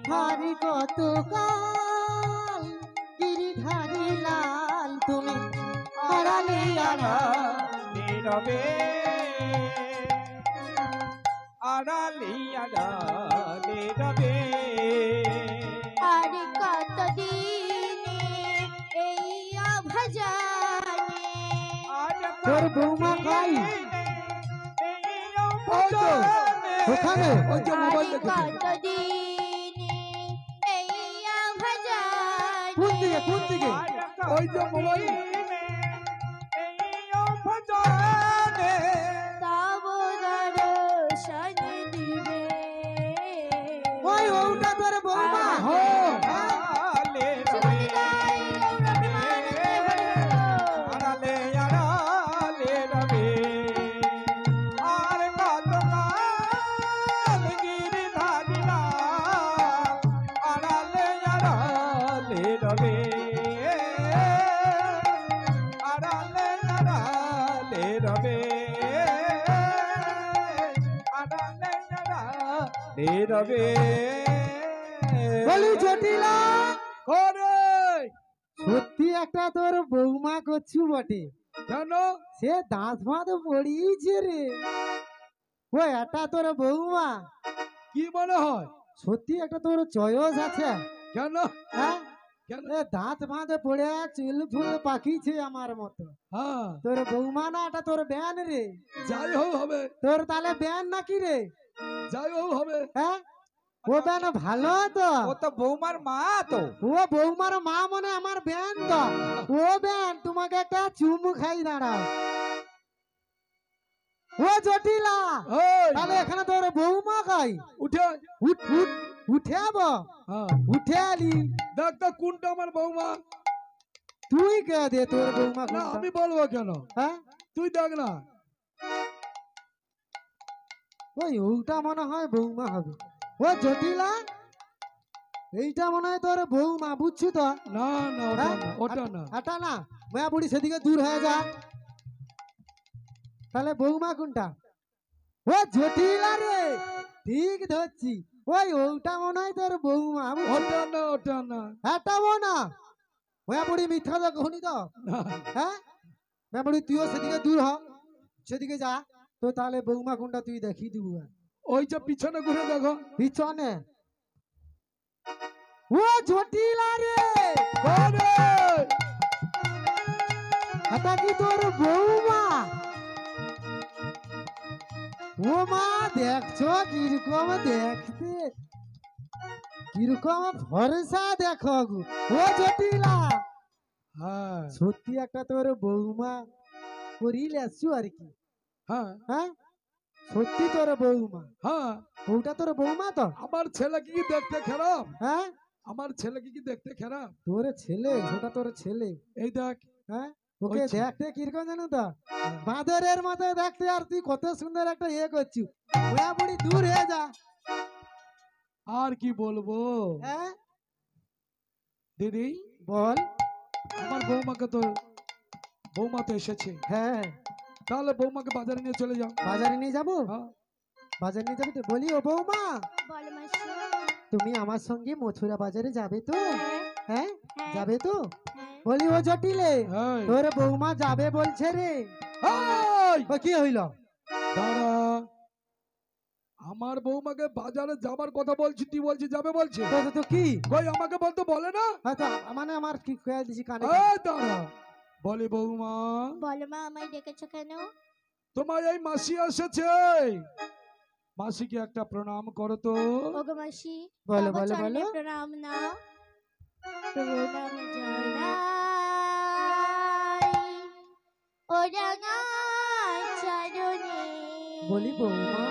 হারি কত কাল গিরিধারী লাল তুমি আড়ালে আড়ালে রবে আড়ালে আড়ালে রবে আর কতদিন এই অভজনে তোর বৌমা খাই ওখানে ওই যে মোবাইল দেখে কতদিন এই অভজনে কোন দিকে ওই যে মোবাইল তব দর্শন দিবে ওই ওটা তোর বৌমা রবে বলি জটিলা করে সত্যি একটা তোর বৌমা করছু বটে জানো সে দাঁত ফাঁত পড়িয়েছে রে ও এটা তোর বৌমা কি মনে হয় সত্যি একটা তোর চয়েস আছে কেন হ্যাঁ দাঁত ফাঁত পড়ে চুল ফুল পাকিছে আমার মতো হ্যাঁ তোর বৌমা না এটা তোর ব্যান রে যাই হোক হবে তোর তাহলে ব্যান নাকি রে যাই হোক হবে হ্যাঁ ও ব্যান ভালো তো ও তো বৌমার মা তো ও বৌমার মা মানে আমার ব্যান তো ও ব্যান তোমাকে একটা চুমু খাই দাঁড়াও ও জটিলা তাহলে এখানে তোর বৌমা খাই উঠে উঠ উঠ উঠে আবো উঠে আলি দেখ তো কোনটা আমার বৌমা তুই কে দে তোর বৌমা না আমি বলবো কেন হ্যাঁ তুই দেখ না ওই ওটা মনে হয় বৌমা হবে ও জটিলা এইটা মনে হয় তোর বৌমা বুঝছো তো না না ওটা না এটা না মায়া বুড়ি সেদিকে দূর হয়ে যা তাহলে বৌমা কোনটা ও জটিলা রে ঠিক ধরছি ওই ওটা মনে হয় তোর বৌমা ওটা না এটাও না মায়া বুড়ি মিথ্যা তো কহনি তো হ্যাঁ মায়া বুড়ি তুইও সেদিকে দূর হ সেদিকে যা তো তাহলে বৌমা কোনটা তুই দেখি দিব ওই যে পিছনে ঘুরে দেখো পিছনে ও জটিলা রে এটা কি তোর বৌমা ও মা দেখছো কিরকম দেখতে কিরকম ভরসা দেখো ও জটিলা হ্যাঁ সত্যি একটা তোর বৌমা করিলে আসছো আর কি হ্যাঁ হ্যাঁ সত্যি তোর বৌমা হ্যাঁ ওটা তোর বৌমা তো আমার ছেলে কি দেখতে খারাপ হ্যাঁ আমার ছেলে কি দেখতে খারাপ তোর ছেলে ওটা তোর ছেলে এই দেখ হ্যাঁ ওকে দেখতে কিরকম জানো তো বাঁদরের মতো দেখতে আর তুই কত সুন্দর একটা ইয়ে করছিস ওয়া বুড়ি দূর হয়ে যা আর কি বলবো হ্যাঁ দিদি বল আমার বৌমাকে তো বৌমা তো এসেছে হ্যাঁ তাহলে বৌমাকে বাজারে নিয়ে চলে যাও বাজারে নিয়ে যাবো বাজারে নিয়ে যাবো তো বলি ও বৌমা বল মাসি তুমি আমার সঙ্গে মথুরা বাজারে যাবে তো হ্যাঁ যাবে তো বলি ও জটিলে তোর বৌমা যাবে বলছে রে কি হইল দাঁড়া আমার বৌমাকে বাজারে যাবার কথা বলছি তুই বলছিস যাবে বলছে তো কি কই আমাকে বলতে বলে না মানে আমার কি কয়ে দিছি কানে দাঁড়া বলি বৌমা বলো মা আমায় ডেকেছো কেন তোমার এই মাসি এসেছে মাসিকে একটা প্রণাম করো তো ওগো মাসি বলো বলো বলো প্রণাম না প্রণাম জানাই ও রাঙা চরণে বলি বৌমা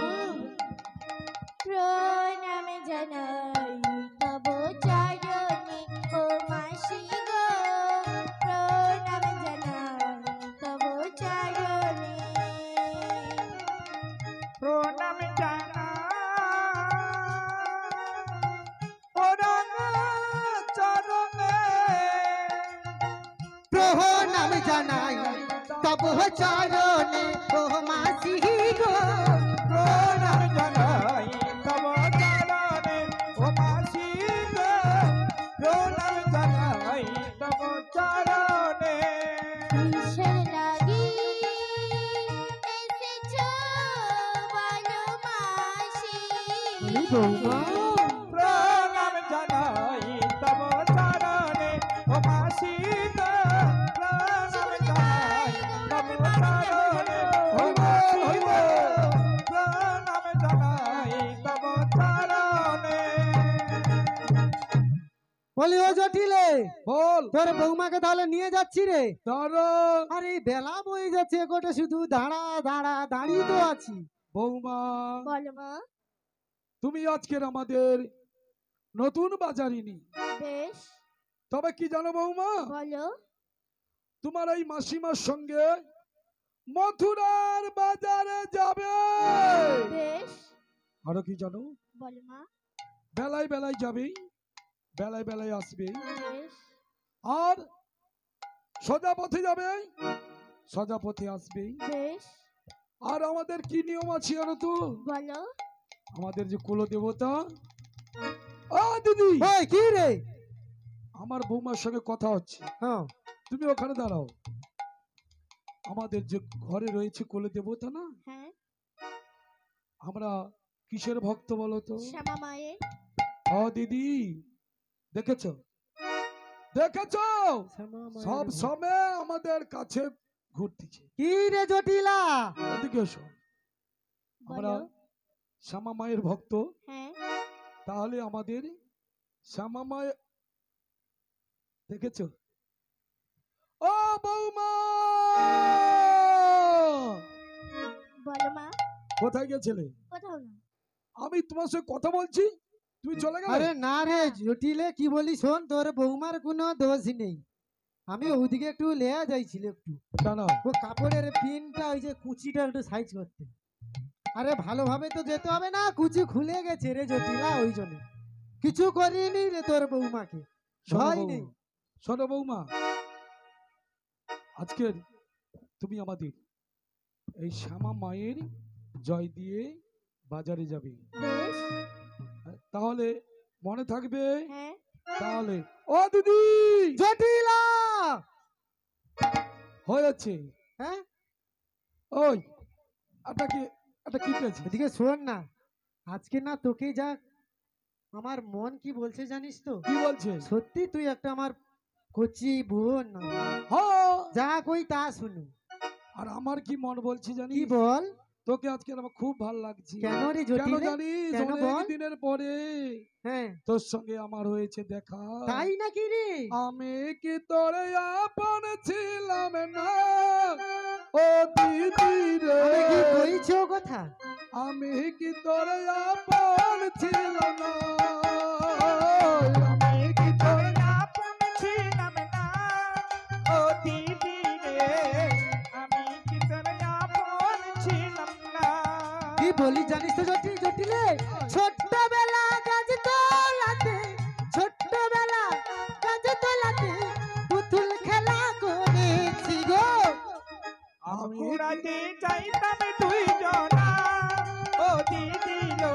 প্রণাম জানাই তব চরণে ও মাসি গো প্রণাম জানাই তব চরণে প্রণাম জানা চরণে প্রণাম জানাই তব চরণে ও মাসি গো প্রণাম জানাই তব চরণে ও মাসি বলি বৌমা প্রণাম জানাই তব চরণে ও মাসি গো প্রণাম জানাই তব চরণে ও মাসি গো প্রণাম জানাই তব চরণে। বলি ও জটিলে বল তোর বৌমাকে তাহলে নিয়ে যাচ্ছি রে। ধরো আরে বেলা বয়ে যাচ্ছে গোটা শুধু দাঁড়িয়ে তো আছি। বৌমা বলো মা। তুমি আজকের আমাদের নতুন বাজারিনী, বেশ, তবে কি জানো বৌমা, বলো। তোমার এই মাসিমার সঙ্গে মথুরার বাজারে যাবে। বেশ, আরো কি জানো, বলো মা। বেলায় বেলায় যাবে, বেলায় বেলায় আসবে, বেশ, আর সোজা পথে যাবে, সোজা পথে আসবে। বেশ, আর আমাদের কি নিয়ম আছে জানো তো, বলো। আমাদের যে কুল দেবতা, ও দিদি ওই কি রে? আমার বৌমার সঙ্গে কথা হচ্ছে, হ্যাঁ তুমি ওখানে দাঁড়াও। আমাদের যে ঘরে রয়েছে কুল দেবতা না, হ্যাঁ, আমরা কিসের ভক্ত বলো তো? শ্যামা মায়ের। ও দিদি, দেখেছ দেখেছ সব সময় আমাদের কাছে ঘুরতেছে। কি রে জটিলা? এদিকে এসো, আমরা বলো। শ্যামা মায়ের ভক্ত, হ্যাঁ, তাহলে আমাদের শ্যামা মায়ের দেখেছ। ও বৌমা, বলো মা। কোথায় গেছিলে? কোথাও না। আমি তোমার সঙ্গে কথা বলছি, তুমি চলে গেলে। আরে না রে জটিলে, কি বলি শোন, তোর বৌমার কোনো দোষ নেই। আমি ওইদিকে একটু লেয়া যাইছিল একটু, কেন? ও কাপড়ের পিনটা ওই যে কুচিটা একটু সাইজ করতে। আরে ভালোভাবে তো যেতে হবে না, কুচি খুলে গেছে রে জটিলা, ওই জন্য কিছু করিনি রে তোর বৌমাকে। শোনো ভয় বৌমা, নেই। শোনো বৌমা, আজকের তুমি আমাদের এই শ্যামা মায়ের জয় দিয়ে বাজারে যাবে, বেশ, তাহলে মনে থাকবে। হ্যাঁ, তাহলে ও দিদি জটিলা হয়েছে, হ্যাঁ ওই একটা কি পেয়েছে? এদিকে শোন না, আজকে না তোকে যা আমার মন কি বলছে জানিস তো? কি বলছে? সত্যি তুই একটা আমার কচি বোন না, হ্যাঁ, যা কই তা শুনু। আর আমার কি মন বলছে কি জানিস? বল? তোকে আজকে আমার খুব ভালো লাগছে। কেন রে কেন জটিলে? জানিস? কেন অনেক বল? দিনের পরে হ্যাঁ তোর সঙ্গে আমার হয়েছে দেখা। তাই নাকি রে? আমি কি তোরে আপন ছিলাম না ও দিদি রে, আমি কি কইছো কথা? আমি কি তোরে আপন ছিলাম না, আমি কি তোরে আপন ছিলাম না ও দিদি রে, আমি কি তোরে আপন ছিলাম না। কি বলি জানিস তো জটিলে? ছোট্টবেলা গাছ তোলাতে, ছোট্টবেলা গাছ তোলাতে পুতুল খেলা করেছি গো। আমি ঘুরাতে চাইতাম তুই জনা ও দিদি গো,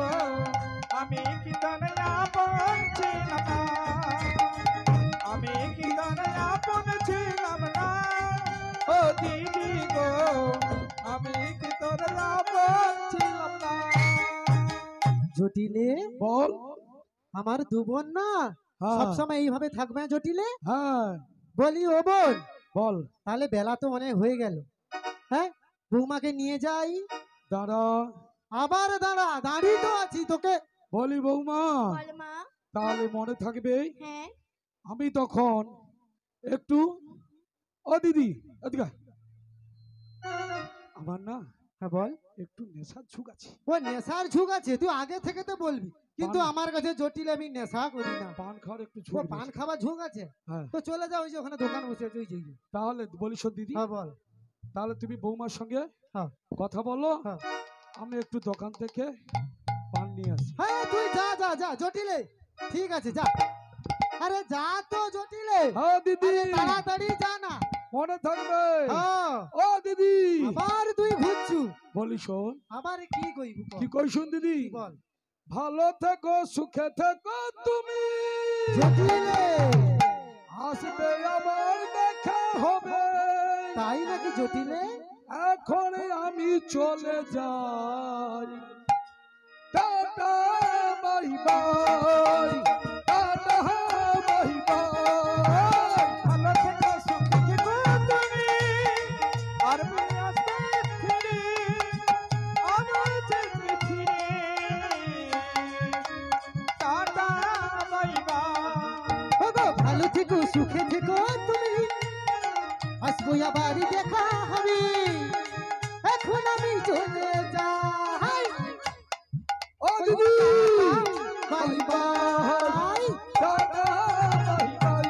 আমি কি তোর আপন ছিলাম না, আমি কি তোর আপন ছিলাম না ও দিদি গো, আমি কি তোর আপন ছিলাম না। জটিলে বল। আমার দু বোন না হ্যাঁ, সবসময় এইভাবে থাকবে না জটিলে? হ্যাঁ বলি ও বোন, বল। তাহলে বেলা তো অনেক হয়ে গেল, হ্যাঁ বৌমাকে নিয়ে যাই। দাঁড়া, আবার দাঁড়িয়ে তো আছি তোকে। বলি বৌমা, বলো মা। তাহলে মনে থাকবে হ্যাঁ, আমি তখন একটু, ও দিদি এদিকে আয়। আমার না হ্যাঁ বল। একটু নেশার ঝুঁক আছে। ও নেশার ঝুঁক আছে, তুই আগে থেকে তো বলবি, কিন্তু পান- আমার কাছে জটিল আমি নেশা করি না। পান খাওয়ার একটু ও ঝুঁক পান বেশি। খাবার ঝুঁক আছে, হ্যাঁ, তো চলে যাও, ওই যে ওখানে দোকান বসে আছে ওই যে। তাহলে বলি শোন দিদি, হ্যাঁ বল। তাহলে তুমি বৌমার সঙ্গে হ্যাঁ। কথা বলো, হ্যাঁ। আমি একটু দোকান থেকে পান নিয়ে আসি। হ্যাঁ তুই যা যা যা জটিলে, ঠিক আছে যা। আরে যা তো জটিলে, হ্যাঁ দিদি, আরে তাড়াতাড়ি যা না। মনে থাকবে। হ্যাঁ, ও দিদি, আবার তুই ঘুরছু। বলি শোন, আবার কি কইবু কর? কি কই শুন দিদি, কি বল ভালো থেকো সুখে থেকো তুমি, জটিলে? আসবে আবার দেখা হবে, তাই নাকি জটিলে? এখন আমি চলে যাই, tata. Bye bye tata bye bye ভালো থেকো সুখে থেকো তুমি আর ফিরে আসবে ফিরে আমার থেকে ফিরে টাটা বাই বাই ওগো ভালো থেকো সুখে থেকো তুমি আসবো আবার দেখা হবে এখন আমি চলে যাই ও দিদি bye bye tata bye bye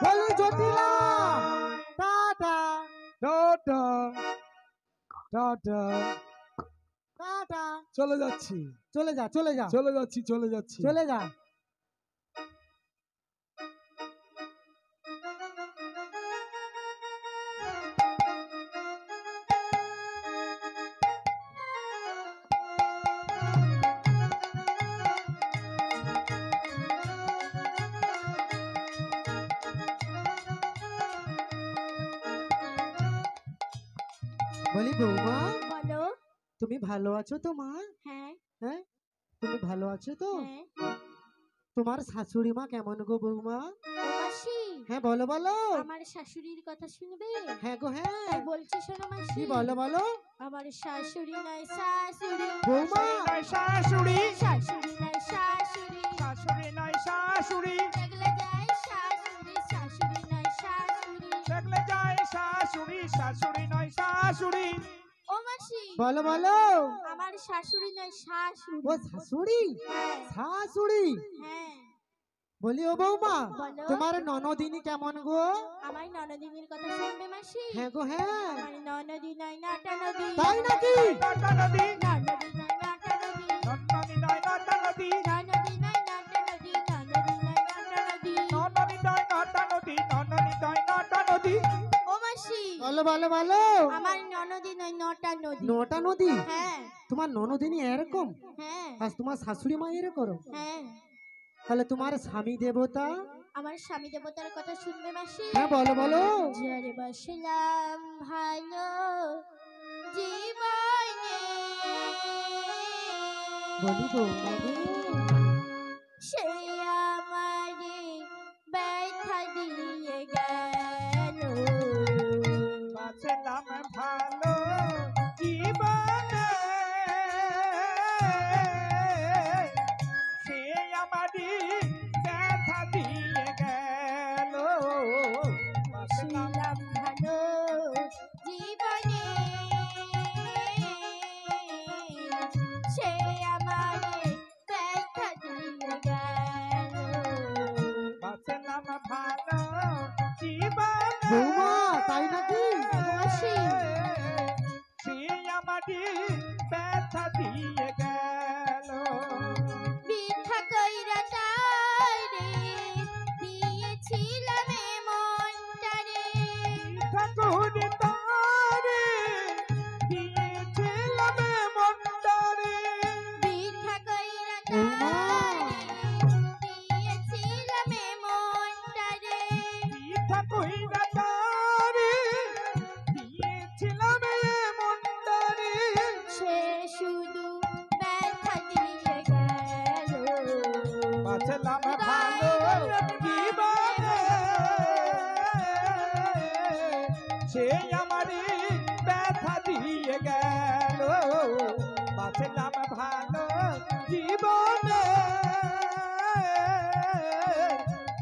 বলো জটিলা টাটা টাটা টাটা টাটা চলে যাচ্ছি চলে যা চলে যা চলে যাচ্ছি চলে যাচ্ছি চলে যা বলি বৌমা বলো। তুমি ভালো আছো তো মা হ্যাঁ হ্যাঁ তুমি ভালো আছো তো হ্যাঁ। তোমার শাশুড়ি মা কেমন গো বৌমা ও মাসি, হ্যাঁ বলো বলো আমার শাশুড়ির কথা শুনবে? হ্যাঁ গো হ্যাঁ তাই বলছি শোনো মাসি। কি বলো বলো আমার শাশুড়ি নয় শাশুড়ি, বৌমা শাশুড়ি শাশুড়ি নয় শাশুড়ি, শাশুড়ি নয় শাশুড়ি দেখলে যায় শাশুড়ি, শাশুড়ি নয় শাশুড়ি। দেখলে যায় শাশুড়ি শাশুড়ি নয় শাশুড়ি ও মাসি, বলো বলো আমার শাশুড়ি নয় শাশুড়ি। ও শাশুড়ি হ্যাঁ শাশুড়ি হ্যাঁ। বলি ও বৌমা বলো। তোমার ননদিনী কেমন গো আমার ননদিনীর কথা শুনবে মাসি? হ্যাঁ গো হ্যাঁ আমার ননদি নয় নাটা নদী, তাই নাকি নটা নদী ননদি নয় নাটা নদী, নন্দনী নয় নটা নদী ননদি নয় নাটা নদী, ননদি নয় নাটা নদী। নন্দনী নয় নটা নদী নন্দনী নয় নটা নদী ও মাসি, বলো বলো বলো আমার ননদি নয় নটা নদী। নটা নদী হ্যাঁ তোমার ননদিনী এরকম হ্যাঁ আর তোমার শাশুড়ি মা এরকম হ্যাঁ। তাহলে তোমার স্বামী দেবতা আমার স্বামী দেবতার কথা শুনবে মাসি? হ্যাঁ বলো বলো যারে বসলাম ভালো জীবনে, বলি বৌমা গো সে আমারে ব্যথা দিয়ে গেল। বাঁচলাম ভালো জীবনে সে আমারই ব্যথা দিয়ে গেল বাঁচলাম ছিলাম ভালো জীবনে, সে আমারে ব্যথা দিয়ে গেল। বাঁচলাম ভালো জীবনে বৌমা তাই নাকি মাসি, সে আমারই ব্যথা দিয়ে গেল বৃথা কইরা তারে দিয়েছিলাম এ মনটারে, ঠাকুর তারে দিয়েছিলাম মন্দারে বৃথা কইরা বৌমা তারে দিয়েছিলাম এ মনটারে। ঠাকুর তারে দিয়েছিলাম মন্দারে সে শুধু ব্যথা দিয়ে গেল। বাঁচলাম ভালো জীবনে সে আমারই ব্যথা দিয়ে গেল বাঁচলাম ভালো জীবনে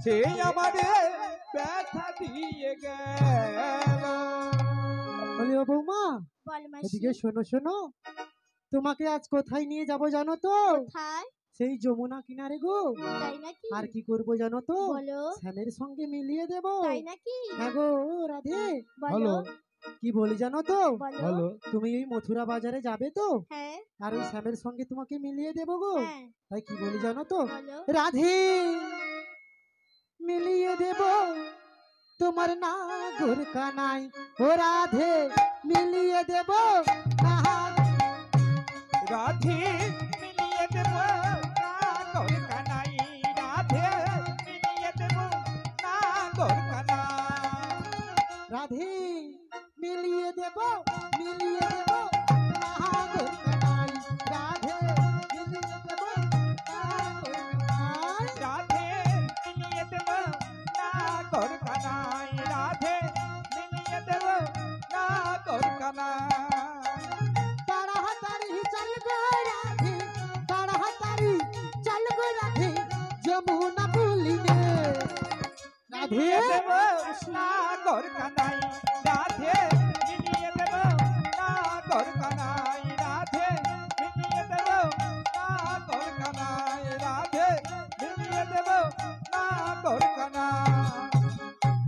সে আমারে ব্যথা দিয়ে গেল বলি ও বৌমা বল মাসি, এদিকে শোনো শোনো তোমাকে আজ কোথায় নিয়ে যাব জানো তো কোথায়? সেই যমুনা কিনারে গো তাই নাকি? আর কি করব জানো তো বলো। শ্যামের সঙ্গে মিলিয়ে দেব তাই নাকি? হ্যাঁ গো রাধে বলো কি বলি জানো তো বলো। তুমি এই মথুরা বাজারে যাবে তো হ্যাঁ আর ওই শ্যামের সঙ্গে তোমাকে মিলিয়ে দেব গো হ্যাঁ তাই কি বলি জানো তো বলো। রাধে মিলিয়ে দেব তোমার নাগর কানাই ও রাধে মিলিয়ে দেব রাধে মিলিয়ে দেব নাগর কানাই রাধে মিলিয়ে দেব নাগর কানাই রাধে মিলিয়ে দেব নাগর কানাই রাধে মিলিয়ে দেব নাগর কানাই রাধে মিলিয়ে দেব নাগর কানাই রাধে মিলিয়ে দেব নাগর কানাই তাড়াতাড়ি চল গো রাধে তাড়াতাড়ি চল গো রাধে যমুনা পুলিনে রাধে মিলিয়ে দেব নাগর কানাই রাধে মিলিয়ে দেব নাগর কানাই রাধে মিলিয়ে দেব নাগর কানাই রাধে মিলিয়ে দেব নাগর কানাই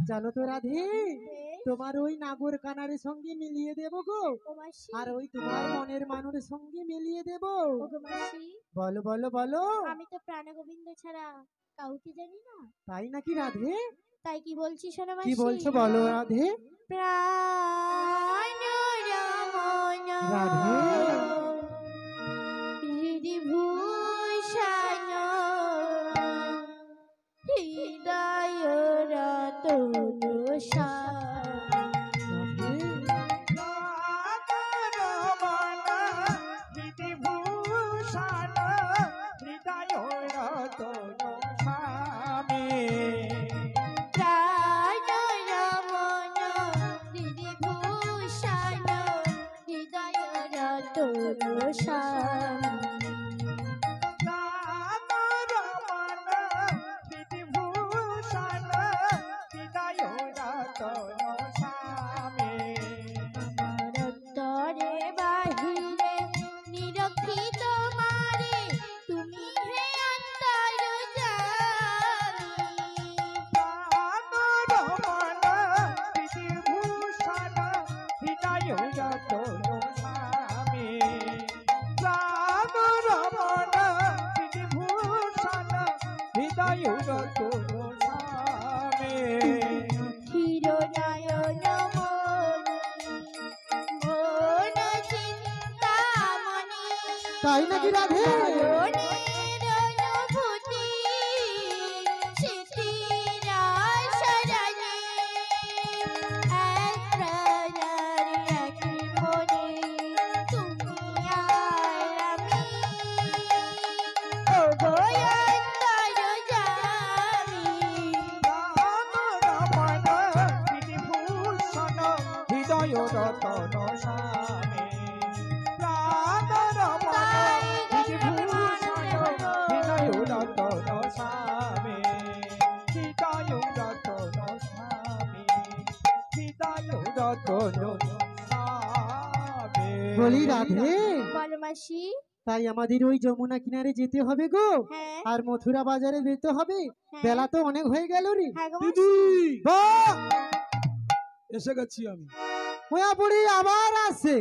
জানো তো রাধে বেশ, তোমার ওই নাগর কানারের সঙ্গে মিলিয়ে দেব গো ও মাসি, আর ওই তোমার মনের মানুষের সঙ্গে মিলিয়ে দেব ও গো মাসি, বলো বলো বলো আমি তো প্রাণগোবিন্দ ছাড়া কাউকে জানি না। তাই নাকি রাধে তাই কি বলছি শোনো কি মাসি? বলছো বলো রাধে প্রাণ রমণ রাধে। হৃদিভূষণ হৃদয় রতন রাধে প্রাণ রমণ হৃদিভূষণ হৃদয় রতন তরে বাহিরে নিরক্ষিত মারে তুমি হে ক্ষীরনায়ন মন চিন্তামণি তাই নাকি রাধে নয়নের অনুভূতি স্মৃতির শরণে এক প্রাণের এক মনে তুমি আর আমি ও গোয়ন্তর জামি হৃদয় রতন স্বামী রাম রমণ বিভূষণ হৃদয় রতন স্বামী হৃদয় রতন স্বামী হৃদয় রতন স্বামী বলি রাধে বলো মাসি। তাই আমাদের ওই যমুনা কিনারে যেতে হবে গো হ্যাঁ আর মথুরা বাজারে যেতে হবে হ্যাঁ। বেলা তো অনেক হয়ে গেল রে হ্যাঁ গো দিদি মাসি। বাহ! এসে গেছি আমি। মায়াপুরি আবার আসছে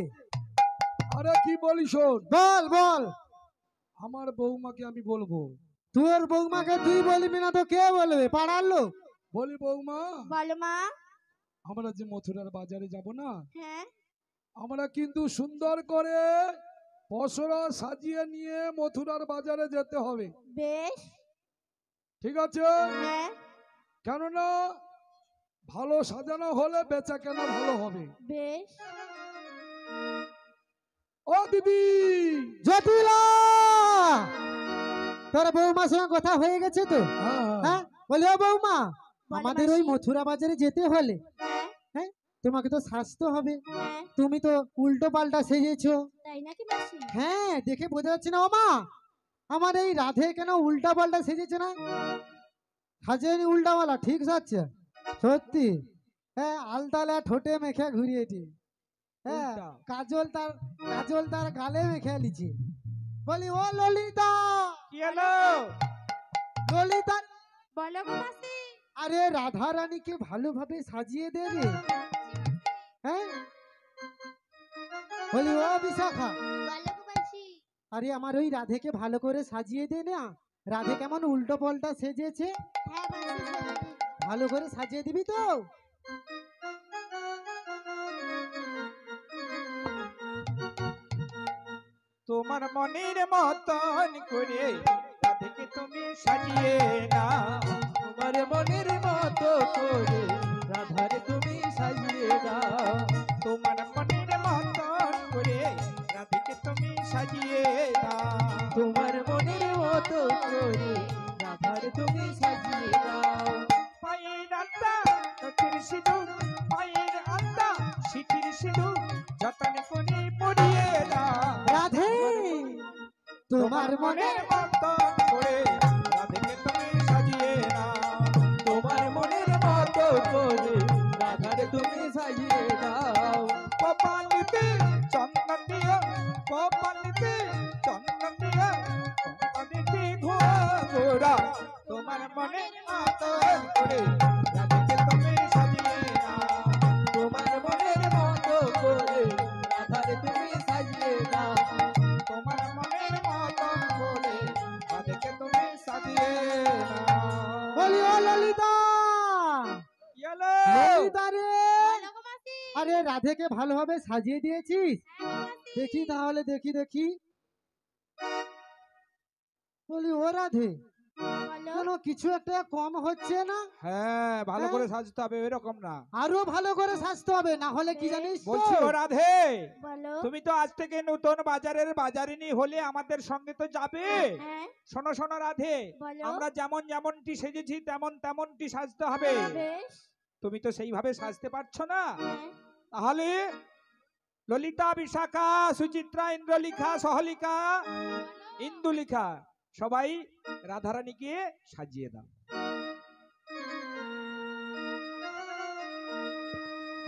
আরে কি বলি শোন, বল বল আমার বৌমাকে আমি বলবো। তোর বৌমাকে তুই বলবি না তো কে বলবে পাড়ার লোক বলি বৌমা, বলো মা। আমরা যে মথুরার বাজারে যাব না, হ্যাঁ আমরা কিন্তু সুন্দর করে পসরা সাজিয়ে নিয়ে মথুরার বাজারে যেতে হবে, বেশ। ঠিক আছে? হ্যাঁ কেননা ভালো সাজানো হলে বেচা কেনা ভালো হবে। বেশ। ও দিদি, জটিলা তোর বৌমার সঙ্গে কথা হয়ে গেছে তো হ্যাঁ বলি ও বৌমা বলো আমাদের ওই মাসি। মথুরা বাজারে যেতে হলে হ্যাঁ হ্যাঁ তোমাকে তো সাজতে হবে হ্যাঁ তুমি তো উল্টো পাল্টা সেজেছো তাই নাকি মাসি? হ্যাঁ দেখে বোঝা যাচ্ছে না ও মা আমার এই রাধে কেন উল্টা পাল্টা সেজেছে না সাজেনি উল্টাওয়ালা ঠিক যাচ্ছে সত্যি হ্যাঁ আলতালা ঠোঁটে মেখে ঘুরিয়েছি হ্যাঁ উল্টা। কাজল তার গালে মেখে লিছি বলি ও ললিতা কি হলো? ললিতা বলো গো মাসি। আরে রাধা রানীকে ভালোভাবে সাজিয়ে দে রে হ্যাঁ বলি ও বিশাখা বলো গো মাসি। আরে আমার ওই রাধেকে ভালো করে সাজিয়ে দে না রাধে কেমন উল্টো পাল্টা সেজেছে হ্যাঁ মাসি সত্যি। ভালো করে সাজিয়ে দিবি তো তোমার মনের মতন করে রাধিকে তুমি সাজিয়ে না, তোমার মনের মতো করে রাধারে তুমি সাজিয়ে সিঁদুর মায়ের আন্দা সিঁথির সিঁদুর যতন করে পরিয়ে দাও রাধে তোমার মনে মনের মতন করে রাধেকে তুমি সাজিয়ে নাও তোমার মনের মতো করে রাধারে তুমি সাজিয়ে দাও কপালিতে চন্দন দিও কপালিতে চন্দন দিও কপালিতে ঘোরা তোমার মনের মতন করে রাধেকে তুমি সাজিয়ে নাও তোমার মনের মতো করে রাধারে তুমি সাজিয়ে দাও তোমার মনের মতন করে রাধেকে তুমি সাজিয়ে নাও বলি ও ললিতা ইয়েলো ললিতা রে বলো গো মাসি। আরে রাধেকে ভালোভাবে সাজিয়ে দিয়েছিস হ্যাঁ গো মাসি। দেখি তাহলে দেখি বলি ও রাধে বলো। কেন কিছু একটা কম হচ্ছে না হ্যাঁ ভালো হ্যাঁ? করে সাজতে হবে এরকম না আরো ভালো করে সাজতে হবে না হলে কি জানিস তো? বলছি ও রাধে বলো। তুমি তো আজ থেকে নতুন বাজারের বাজারিনী হলে আমাদের সঙ্গে তো যাবে হ্যাঁ শোনো শোনো রাধে বলো। আমরা যেমন যেমনটি সেজেছি তেমন তেমনটি সাজতে হবে বেশ। তুমি তো সেইভাবে সাজতে পারছো না হ্যাঁ তাহলে ললিতা বিশাখা সুচিত্রা ইন্দ্রলিখা সহলিকা ইন্দুলিখা সবাই রাধারানীকে সাজিয়ে দাও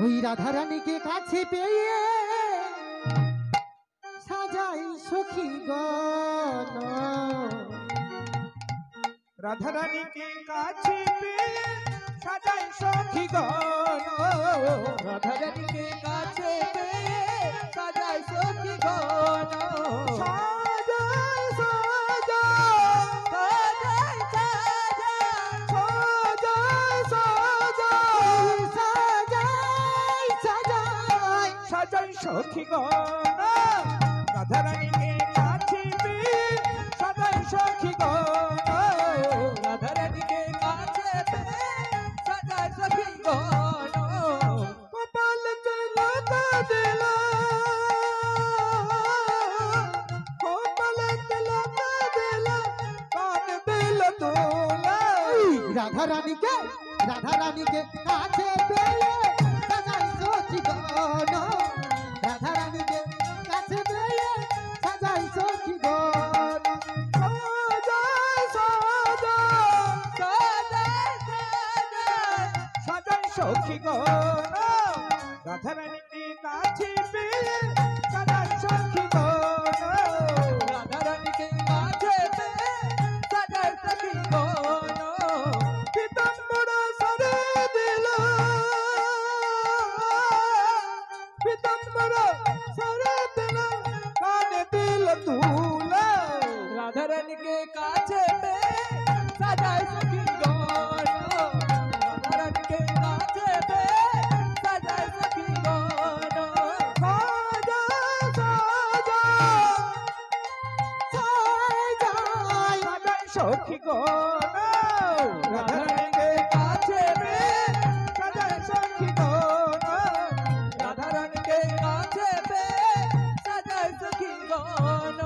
ওই রাধারানীকে কাছে পেয়ে সাজাই সখী গণ রাধারানীকে কাছে পেয়ে সাজাই সখী গণ রাধারানীকে কাছে পেয়ে সাজাই সখী গণ সাজাই সাজাই সাজাই সাজাই সাজাই সাজাই সাজাই সখী গণ রাধারানীকে কাছে পেয়ে সাজাই সখী গণ রাধারানীকে কাছে পেয়ে সাজাই সখী গণ কপাল তিলকা দিল কপাল তিলকা দিল কান দিল তোলা রাধারানীকে কাছে পেয়ে সাজাই সখী গণ রাধারানীকে কাছে পেয়ে সাজাই সখী গণ সাজাই সাজাই সখী গণ রাধারানীকে কাছে পেয়ে সাজাই সখী গণ রাধারানীকে কাছে পেয়ে সাজাই সখী গণ পিতাম্বর সরে দিল পিতাম্বর সরে দিল কানে দিল তুলা রাধারানীকে কাছে পেয়ে সাজাই সখী গণ রাধারানীকে কাছে পেয়ে সাজাই সখী গণ সাজা সাজা সাজাই সখী গণ রাধারানীকে কাছে পেয়ে সাজাই সখী গণ রাধারানীকে কাছে পেয়ে সাজাই সখী গণ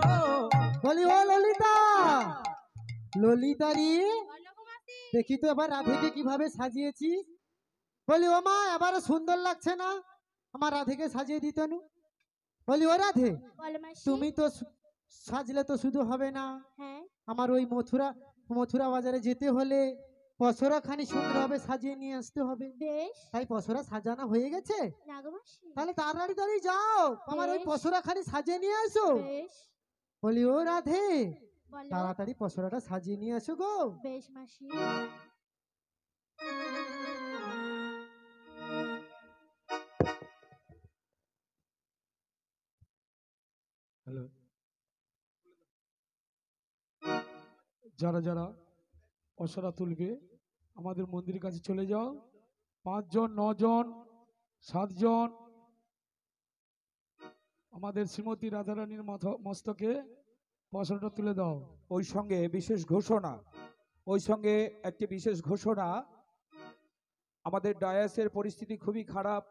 বলি ও ললিতা ললিতা রে বলো গো মাসি। দেখি তো এবার রাধেকে কিভাবে সাজিয়েছি বলি ও মা এবার সুন্দর লাগছে না আমার রাধেকে সাজিয়ে দিত নু বলি ও রাধে বলো মাসি। তুমি তো সাজলে তো শুধু হবে না হ্যাঁ আমার ওই মথুরা বাজারে যেতে হলে পসরা খানি সুন্দরভাবে সাজিয়ে নিয়ে আসতে হবে বেশ। তাই পসরা সাজানো হয়ে গেছে না গো মাসি। তাহলে তাড়াতাড়ি যাও আমার ওই বেশ। পসরা খানি সাজিয়ে নিয়ে আসো বেশ। বলি ও রাধে বলো। তাড়াতাড়ি পসরাটা সাজিয়ে নিয়ে আসো গো বেশ মাসি। হ্যালো যারা যারা পসরা তুলবে আমাদের মন্দিরের কাছে চলে যাও 5 জন 9 জন 7 জন আমাদের শ্রীমতী রাধারানীর মস্তকে পসরাটা তুলে দাও ওই সঙ্গে একটি বিশেষ ঘোষণা আমাদের ডায়াসের পরিস্থিতি খুবই খারাপ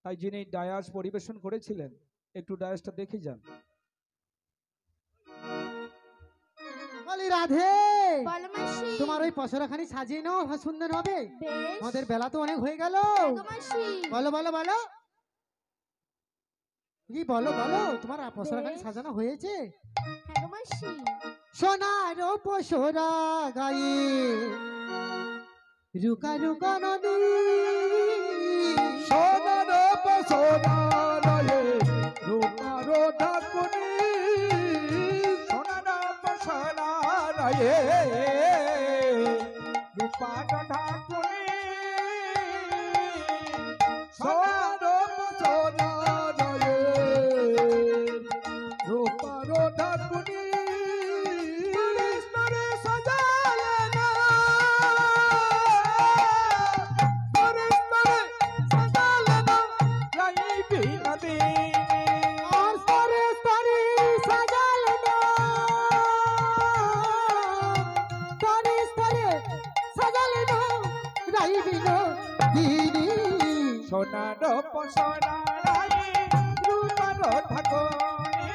তাই যিনি ডায়াস পরিবেশন করেছিলেন একটু ডায়াসটা দেখে যান বলি রাধে, বলো মাসি। তোমার ওই পসরাখানি সাজিয়ে নাও, সুন্দর হবে। বেশ। আমাদের বেলা তো অনেক হয়ে গেল। হ্যাঁ গো মাসি। বলো বলো বলো, কি বলো বলো, তোমার পসরাখানি বেশ। সাজানো হয়েছে? হ্যাঁ গো মাসি। সোনার পসরা গায়ে রুকা রুকা নদী, সোনার পসরায়ে রূপার ঢাকুনি, সোনার পসরায়ে রূপার ঢাকুনি, সোনার পসরায়ে রূপার ঢাকুনি, স্তরে সাজালে না, স্তরে স্তরে সাজালে না, রাইবি নদী, আর স্তরে স্তরে সাজালে না, স্তরে স্তরে সাজালে না, রাইবি নদী। সোনার পসরায়ে রূপার ঢাকুনি,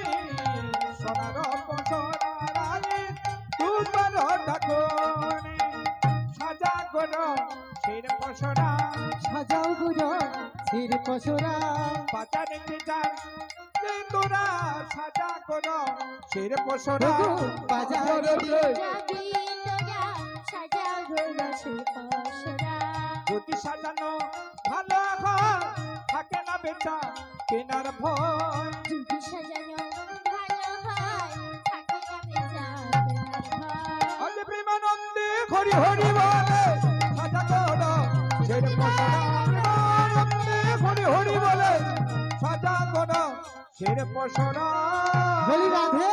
সোনার পসরায়ে রূপার ঢাকুনি, সাজা করো শির পসরা, সাজাও গুলো শির পসরা, বাজারে যান তোরা, সাজা করো শির পসরা, বাজারে যাবি তোরা সাজাও গোলা সুপসরা। যদি সাজানো ভালো হয় থাকে না বেচা কেনার ভয়, যদি সাজানো ভালো হয় থাকে না বেচা কেনার ভয়। আজ প্রেমানন্দে হরি হরি বলে সাজা করো শির পসরা, প্রেমানন্দে হরি হরি বলে সাজা করো শির পসরা। বলি রাধে,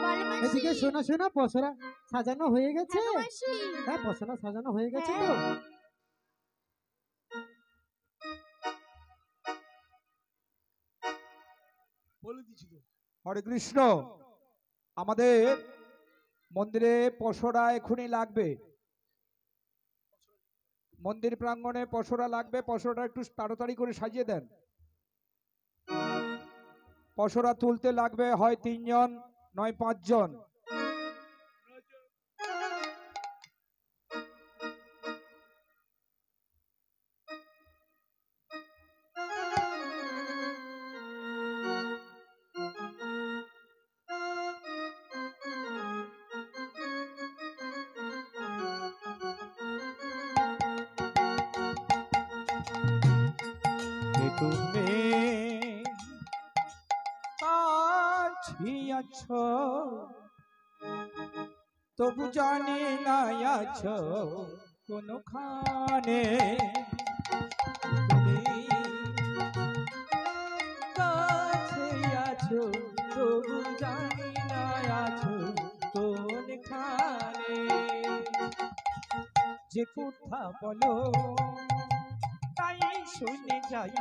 বলো মাসি। এদিকে শোনা শোনা, পসরা সাজানো হয়ে গেছে? হ্যাঁ গো মাসি। হ্যাঁ, পসরা সাজানো হয়ে গেছে তো? হ্যাঁ। বলে দিচ্ছি তো। হরে কৃষ্ণ, আমাদের মন্দিরে পসরা এখনই লাগবে, মন্দির প্রাঙ্গণে পসরা লাগবে, পসরাটা একটু তাড়াতাড়ি করে সাজিয়ে দেন। পসরা তুলতে লাগবে হয় 3 জন নয় 5 জন। তুমি আছো তবু জানি না আছো কোনখানে, তুমি কাছে আছো তবু জানি না আছো কোনখানে, যে কথা বলো তাই শুনে যাই,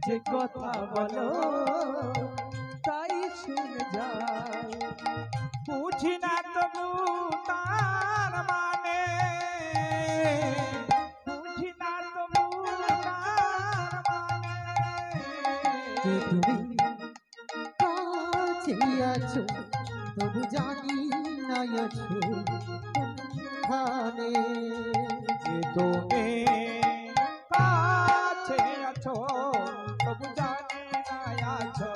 যে কথা বলো তাই শুনে যাই, বুঝি না তবু তার মানে, বুঝি না তবু তার মানে, যে তুমি কাছে আছো তবু জানি না আছো কোনখানে, যে তুমি কাছে আছো তবু জানি না আছো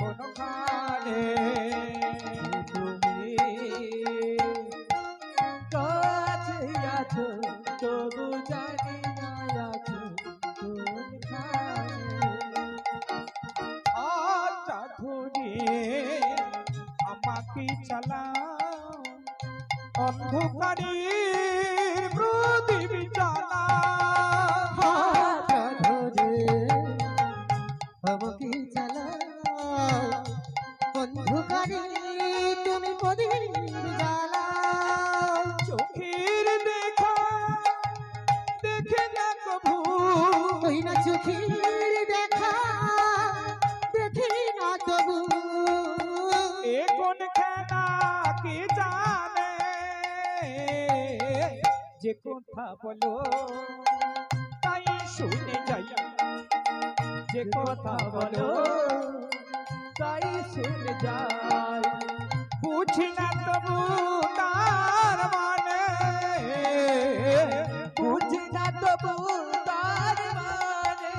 কোনখানে, তুমি কাছে আছো তবু জানি না আছো কোনখানে, হাতটা ধরে আমাকে চালাও অন্ধকারের প্রদীপ জ্বালা, হাতটা ধরে আমাকে চালাও, অন্ধকারে তুমি প্রদীপ জ্বালাও, চোখের দেখা দেখে না কভু, ওই না চোখের দেখা দেখি না তবু, এ কোন খেলা কে জানে, যে কথা বলো তাই শুনে যাই, যে কথা বলো তাই শুনে যাই, বুঝি না তবু তার মানে বুঝি না তবু তার মানে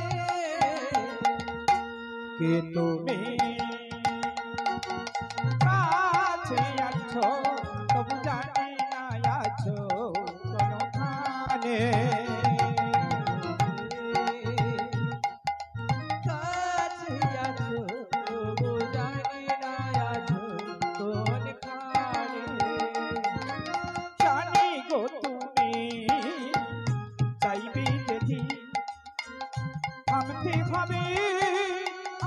কে তুমি কাছে আছো তবু জানি না আছো কোনখানে কাছে আছো তবু জানি না আছো কোনখানে জানি গো তুমি চাইবে যদি থামতে হবে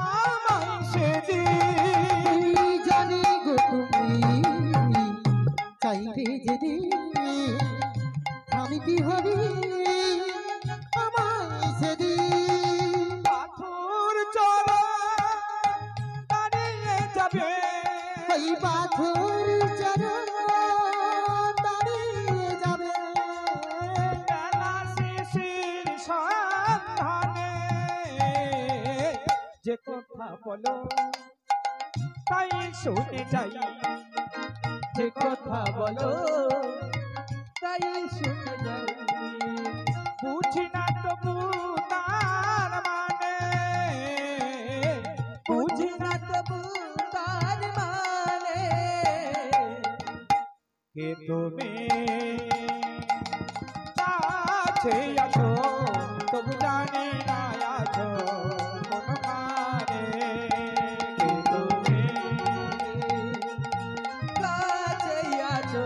আমায় সেদিন জানি গো তুমি চাইবে যদি আমি কি হবে আমায় সেদিন পাথর চড়া দাঁড়িয়ে যাবে ওই পাথর চরণ দাঁড়িয়ে যাবে বেলা শেষের সন্ধানে যে কথা বলো তাই শুনে যাই যে কথা বলো তাই শুনে যাই বুঝি না তবু তার মানে বুঝি না তবু তার মানে কে তুমি কাছে আছো তবু জানি না আছো কোনখানে কে তুমি কাছে আছো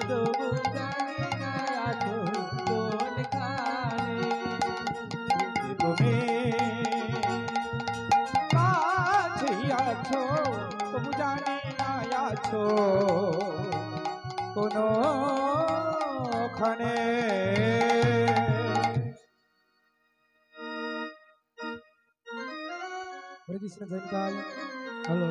তবু জানি না আছো কোনখানে তুমি কাছে আছো তবু জানি না আছো কোনখানে হরে কৃষ্ণ জয়নিতাই হ্যালো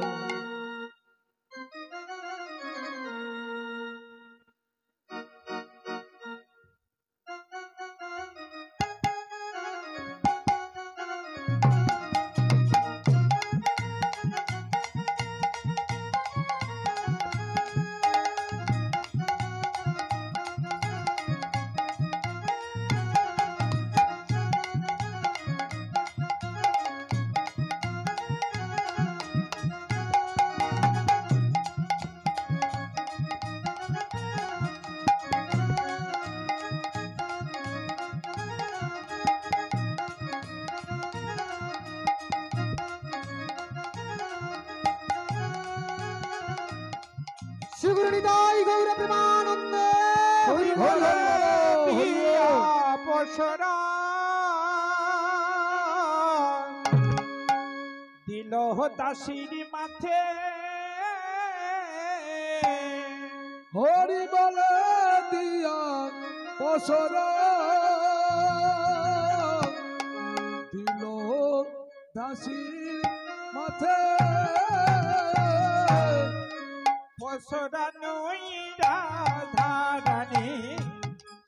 শ্রীগুরু নিতাই গৌর প্রেমানন্দে হরি হরি বল বল। পিয়া পসরা দিল দাসির মাথে হরি বলে দিয়া পসর দিল দাসীর মাথে পসরা নই রাধারানী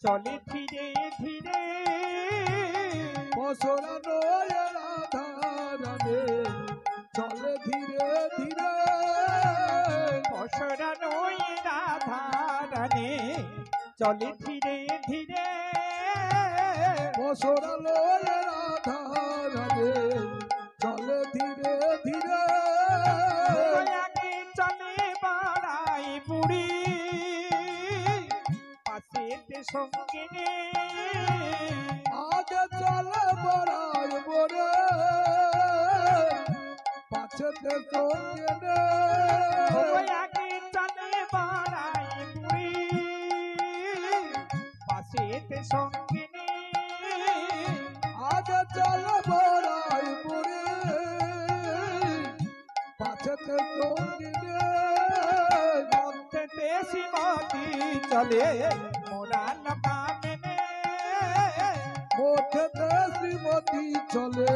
চলে ধীরে ধীরে পসরা নয় রাধা রানে চলে ধীরে ধীরে পসরা নই রাধারানী চলে ধীরে ধীরে পসরা নয় রাধা রানে চলে ধীরে ধীরে আগে চলে বাড়াই বুড়ি পাশেতে সঙ্গে নে আগে চলে বড়াই বরে পাছেতে সঙ্গে নে আগে চলে বাড়াই বুড়ি পাশেতে সঙ্গে নে আগে চলে বড়াই বরে পাছেতে সঙ্গে নে মধ্যে শ্রীমতী চলে মোরা নকামে নে মোঠেতে শ্রীমতী চলে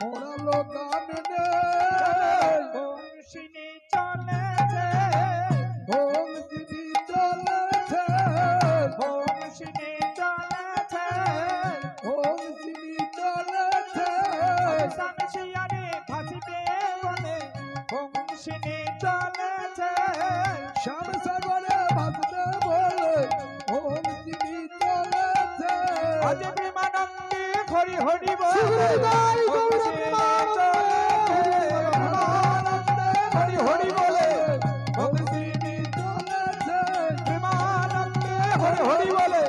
মোরা লোকানে নে বংশিনী চলেছে বংশিনী চলেছে বংশিনী চলেছে বংশিনী চলেছে সামসিয়ারে ভাসিবে বলে বংশিনী চলেছে হরি হরি বল শ্রীগুরুদেব গৌর প্রেমানন্দে হরি হরি বলে ভক্তি চলেছে প্রেমানন্দে হরি হরি বলে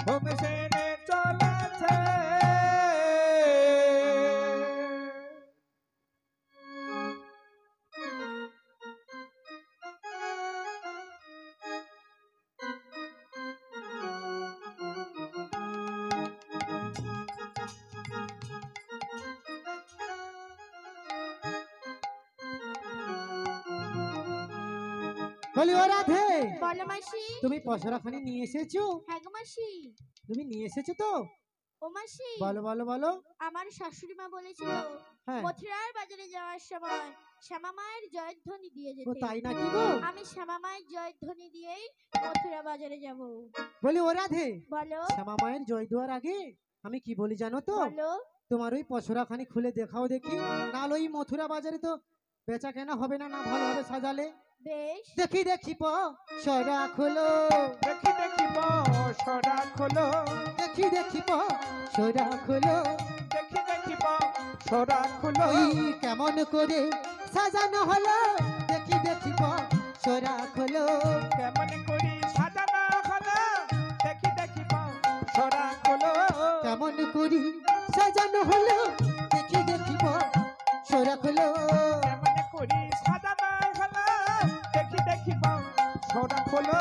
ভক্তি চলেছে। বলি ও রাধে, বলো মাসি। তুমি পসরাখানি নিয়ে এসেছো? হ্যাঁ গো মাসি। তুমি নিয়ে এসেছো তো? ও মাসি, বলো বলো বলো। আমার শাশুড়ি মা বলেছিল হ্যাঁ। মথুরার বাজারে যাওয়ার সময় শ্যামা মায়ের জয়ধ্বনি দিয়ে ও যেতে। তাই নাকি গো? আমি শ্যামা মায়ের জয়ধ্বনি দিয়েই মথুরা বাজারে যাব। বলি ও রাধে, বলো শ্যামা মায়ের জয় দেওয়ার আগে আমি কি বলি জানো তো? বলো। তোমার ওই পসরাখানি খুলে দেখাও দেখি, নাহলে ওই মথুরা বাজারে তো বেচা কেনা হবে না, না ভালোভাবে সাজালে। বেশ। দেখি দেখি পসরা খোলো, দেখি দেখি পসরা খোলো, দেখি দেখি পসরা খোলো, দেখি দেখি পসরা খোলো, ওই কেমন করে সাজানো হলো, দেখি দেখি পসরা খোলো, কেমন করি সাজানো হলো, দেখি দেখি পসরা খোলো, কেমন করি সাজানো হলো, দেখি দেখি পসরা খোলো। কেমন করি সাজানো হলো, দেখি দেখি পসরা খোলো।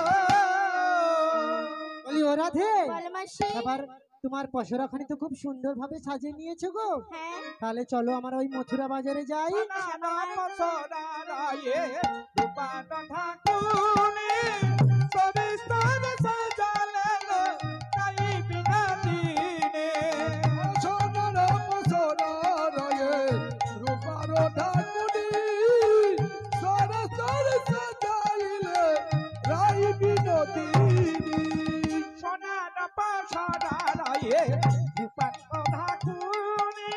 বলি ও রাধে, বলো মাসি। এবার তোমার পসরাখানি তো খুব সুন্দর ভাবে সাজিয়ে নিয়েছো গো। হ্যাঁ। তাহলে চলো আমরা ওই মথুরা বাজারে যাই। নানা পসরা রায়ে রূপান ঠাকুরে সবিস্তর সাজালেন তাই বিনা দিনে। সোনার পসরা রায়ে রূপার ঠাকুরে সরসর সাজাইলে রাই বিনোদিনী। সোনার পসরা রায়ে রূপার ঠাকুরে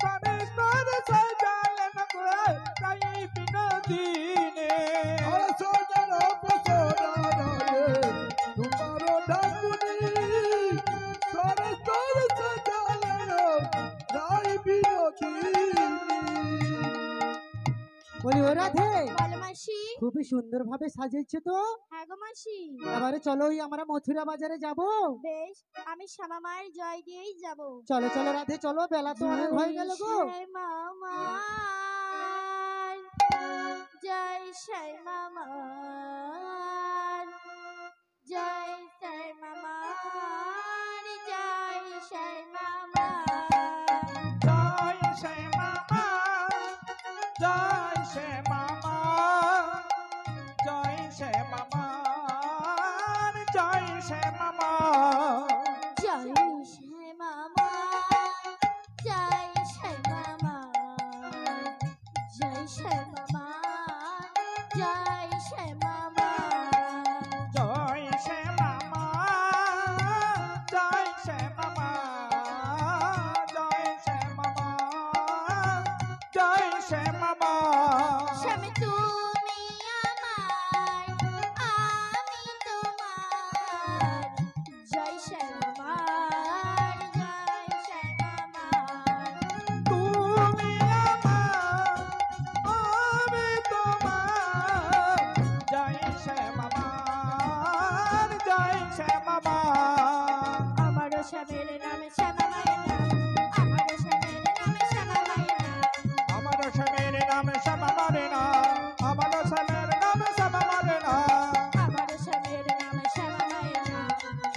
সবিস্তর সাজালেন তাই বিনোদিনী। সোনার পসরা রায়ে রূপার ঠাকুরে সরসর সাজালেন রাই বিনোদিনী। বলি ও রাধে, বলো মাসি। খুবই সুন্দর ভাবে সাজিয়েছো তো। হ্যাঁ গো মাসি। এবারে চলো ওই আমরা মথুরা বাজারে যাব। বেশ, আমি শ্যামা মায়ের জয় দিয়েই যাব। চলো চলো রাধে চলো, বেলা তো অনেক হয়ে গেল গো। শ্যামা মার, জয় শ্যামা মার, জয় শ্যামা মার, জয় শ্যামা মার। জয় শ্যামা মা, জয় শ্যামা মা, জয় শ্যামা মা, জয় শ্যামা মা। জয় শ্যামা মার, জয় শ্যামা মার, জয় শ্যামা মার, জয় শ্যামা মার। জয় শ্যামা মা, জয় শ্যামা মা, জয় শ্যামা মা, জয় শ্যামা মা। স্বামী তুমি আমার, আমি তোমার, জয় শ্যামা মার, জয় শ্যামা মার। তুমি আমার, আমি তোমার, জয় শ্যামা মা, জয় শ্যামা মা। আমারও স্বামীর নামে শ্যামা মায়ের নাম, আমারও স্বামীর নামে শ্যামা মায়ের নাম। আমার স্বামীর নাম শ্যামা মারে না, আমার স্বামীর নাম শ্যামা মারে না। আমারও স্বামীর নামে শ্যামা মায়ের নাম,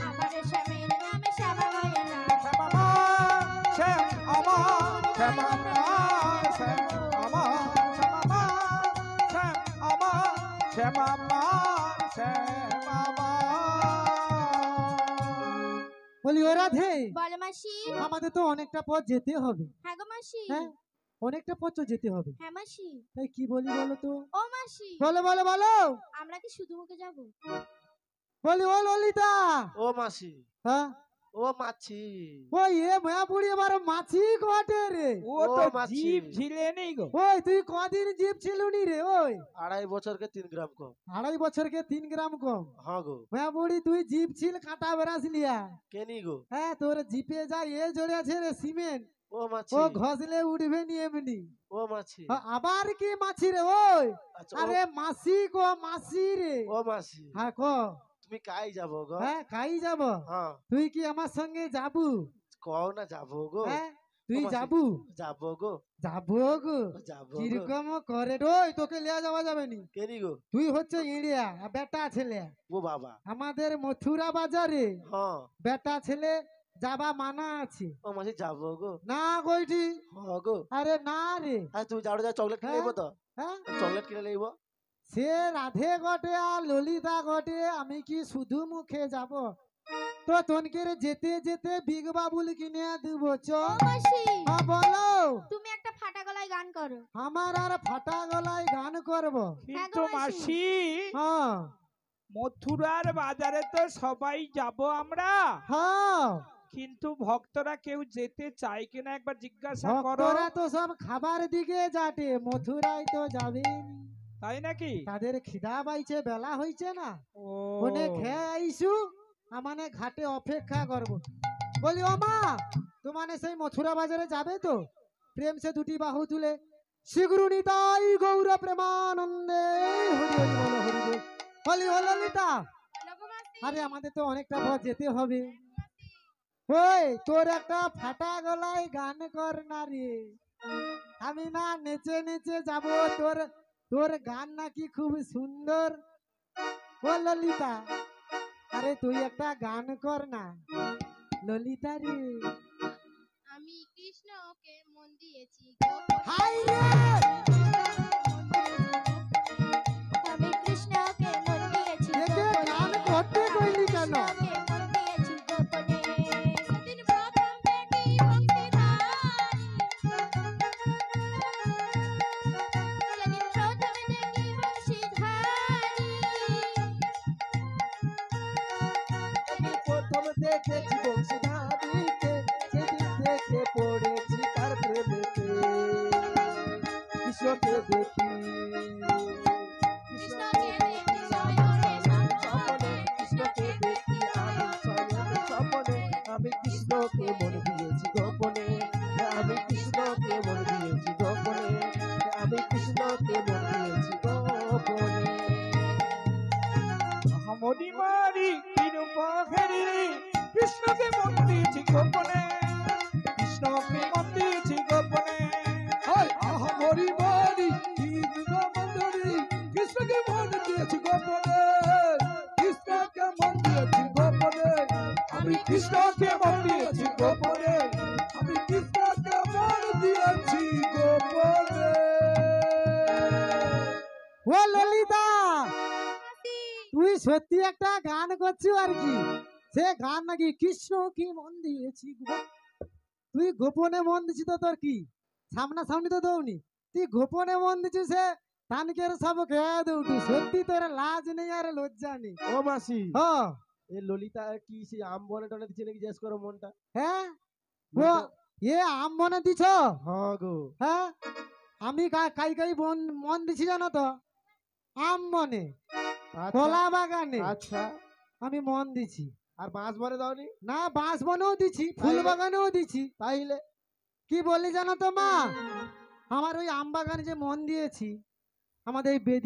আমারও স্বামীর নামে শ্যামা মায়ের নাম। শ্যামা মা, শ্যাম আমার, শ্যামা মা, শ্যাম আমার, শ্যামা মা, শ্যাম আমার, শ্যামা মা, শ্যামা মা। বলি ও রাধে, বলো মাসি। আমাদের তো অনেকটা পথ যেতে হবে। হ্যাঁ গো মাসি। হ্যাঁ, অনেকটা পথ তো যেতে হবে। হ্যাঁ মাসি। তাই কি বলি বলো তো? ও মাসি, বলো বলো বলো। আমরা কি শুধু মুখে যাব? বলি ও ললিতা। ও মাসি, হ্যাঁ, ও মাছি। ওই এ মায়া বুড়ি এবার মাছি কটে রে। ও ও তো মাছি। জিভ ঝিলে নেই গো। ওই তুই কদিন জীব ছিলুনি রে? ওই 2.5 বছরকে 3 গ্রাম কম। 2.5 বছরকে 3 গ্রাম কম। হ্যাঁ গো। মায়া বুড়ি তুই জীব ছিল কাটা বেরাস লিয়া। কেনি গো? হ্যাঁ তোর জিপে যা এ জড়ে আছে রে সিমেন্ট, ও মাছি। ও ঘষলে উঠবে নি এমনি। ও মাছি। আবার কি মাছি রে? ওই আচ্ছা আরে মাসি গো মাসি রে। ও মাছি। হ্যাঁ ক। তুমি কাই যাবো গো? হ্যাঁ খাই যাব। হ্যাঁ তুই কি আমার সঙ্গে যাবু? কও না যাবো গো। হ্যাঁ তুই মাসি। যাবু? যাবো গো। যাবো গো। যাবো গো। কিরকম করে ওই তোকে লিয়া যাওয়া যাবে নি। কেনি গো? তুই হচ্ছে ইড়িয়া আর বেটা ছেলে। ও বাবা। আমাদের মথুরা বাজারে হ্যাঁ। বেটা ছেলে যাবা মানা আছে। ও মাছি যাবো গো। না কইটি। হ্যাঁ গো। আরে না রে। আর তুমি যাও যা চকলেট কিনে হ্যাঁ। নেবো তো? হ্যাঁ চকলেট কিনে নেবো। সে রাধে ঘটে আর ললিতা ঘটে, আমি কি শুধু মুখে যাব? তো তনকের যেতে যেতে বিগ বাবুল কিনে দিব ও চ। মাসি, হ্যাঁ বলো। তুমি একটা ফাটা গলায় গান করো। আমার আর ফাটা গলায় গান করব? কিন্তু হ্যাঁ গো মাসি। মাসি, হ্যাঁ মথুরার বাজারে তো সবাই যাব আমরা, হ্যাঁ কিন্তু ভক্তরা কেউ যেতে চায় কিনা একবার জিজ্ঞাসা করো। ভক্তরা তো সব খাবার দিকে যাটে, মথুরায় তো যাবেনি। তাই নাকি? তাদের খিদা পাইছে, বেলা হইছে না, ও ওনে খেয়ে আইসু, আমানে ঘাটে অপেক্ষা করব। বলি ও মা, তোমানে সেই মথুরা বাজারে যাবে তো? প্রেম সে দুটি বাহু তুলে শিগুরুনি তাই গৌর প্রেমানন্দে হরি হরি বলো হরি বল। বলি ও ললিতা, বলো গো মাসি। আরে আমাদের তো অনেকটা পথ যেতে হবে। ওই তোর একটা ফাটা গলায় গান কর না রে। আমি না নেচে নেচে যাব, তোর তোর গান নাকি খুব সুন্দর। ও ললিতা, আরে তুই একটা গান কর না ললিতা রে। আমি কৃষ্ণকে মন দিয়েছি গো। হাই রে আমি কৃষ্ণকে মন দিয়েছি একে গোপনে। গান করতে কইলি কেন? কৃষ্ণকে মন দিয়েছি গোপনে। সেদিন প্রথম দেখি বংশীধারী। সেদিন প্রথম দেখি বংশীধারী। প্রথম দেখেছি বংশীধারীকে, সেদিন থেকে পড়েছি তার প্রেমেতে। কৃষ্ণকে দেখি, কৃষ্ণকে দেখি শয়নে স্বপনে, কৃষ্ণকে দেখি আমি শয়নে স্বপনে। আমি কৃষ্ণকে মন দিয়েছি গোপনে, আমি কৃষ্ণকে মন দিয়েছি গোপনে, আমি কৃষ্ণকে মন দিয়েছি গোপনে। মনি মারি কিরূপহেরি, কৃষ্ণকে মন দিয়েছি গোপনে, কৃষ্ণকে মন দিয়েছি গোপনে। হরি হরি কৃষ্ণ মন্দিরি, কৃষ্ণকে মন দিয়েছি গোপনে, কৃষ্ণকে মন দিয়েছি গোপনে, আমি কৃষ্ণকে মন দিয়েছি গোপনে, আমি কৃষ্ণকে মন দিয়েছি গোপনে। ও ললিতা, তুই সত্যি একটা গান করছিস আর কি? সে গান নাকি কৃষ্ণ কি মন দিয়েছি তুই গোপনে মন দিছি তো তোর কি সামনা সামনি তো দৌনি, তুই গোপনে মন দিছিস, সে তানকের সব খেয়ে দৌটু। সত্যি তোর লাজ নেই আর লজ্জা নেই। ও মাসি। হ্যাঁ এই ললিতা কি সে আম বনে টনে দিচ্ছে নাকি জিজ্ঞেস করো মনটা। হ্যাঁ ও এ আম মনে দিছ? হ্যাঁ গো। হ্যাঁ আমি কাই কাই মন দিছি জানো তো? আম মনে, কলা বাগানে আচ্ছা। আমি মন দিছি। আর বাঁশ বনে দাওনি? না বাঁশ বনেও দিছি, ফুল বাগানেও দিছি। তাইলে কি বলি জানো তো মা, আমার ওই আম বাগানে যে মন দিয়েছি, আমাদের এই বেদি